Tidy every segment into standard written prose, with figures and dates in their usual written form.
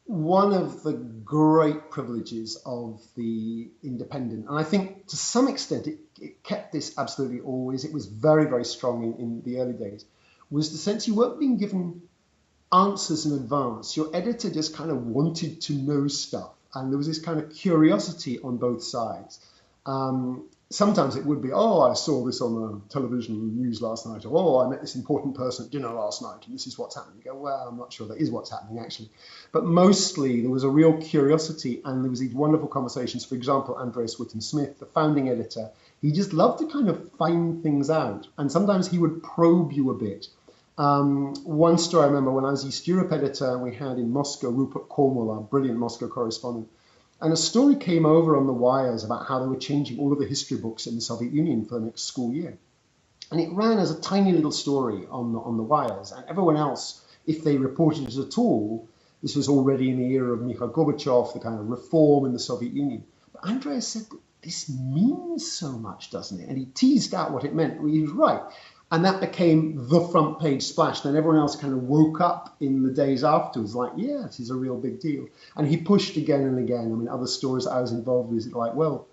one of the great privileges of the Independent, and I think to some extent it kept this absolutely always, it was very, very strong in the early days, was the sense you weren't being given answers in advance. Your editor just kind of wanted to know stuff, and there was this kind of curiosity on both sides. Sometimes it would be, oh, I saw this on the television news last night, or oh, I met this important person at dinner last night, and this is what's happening. You go, well, I'm not sure that is what's happening, actually. But mostly there was a real curiosity, and there was these wonderful conversations. For example, Andreas Whittam Smith, the founding editor, he just loved to kind of find things out, and sometimes he would probe you a bit. One story I remember when I was East Europe editor, we had in Moscow Rupert Cornwall, our brilliant Moscow correspondent, and a story came over on the wires about how they were changing all of the history books in the Soviet Union for the next school year. And it ran as a tiny little story on the wires, and everyone else, if they reported it at all, this was already in the era of Mikhail Gorbachev, the kind of reform in the Soviet Union. But Andreas said, this means so much, doesn't it? And he teased out what it meant. He was right. And that became the front page splash. Then everyone else kind of woke up in the days afterwards, like, yeah, this is a real big deal. And he pushed again and again. I mean, other stories I was involved with, like, well,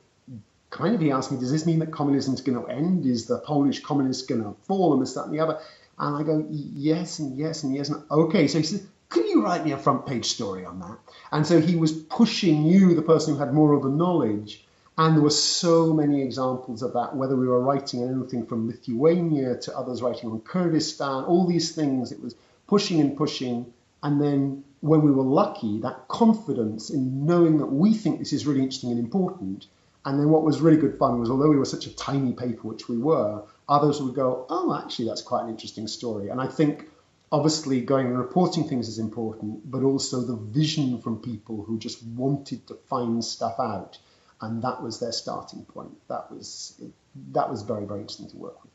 kind of he asked me, does this mean that communism is going to end? Is the Polish communists going to fall, and this, that, and the other? And I go, yes, and yes, and yes. And okay, so he said, could you write me a front page story on that? And so he was pushing you, the person who had more of the knowledge. And there were so many examples of that, whether we were writing anything from Lithuania to others writing on Kurdistan, all these things. It was pushing and pushing. And then when we were lucky, that confidence in knowing that we think this is really interesting and important. And then what was really good fun was, although we were such a tiny paper, which we were, others would go, oh, actually, that's quite an interesting story. And I think obviously going and reporting things is important, but also the vision from people who just wanted to find stuff out. And that was their starting point. That was very, very interesting to work with.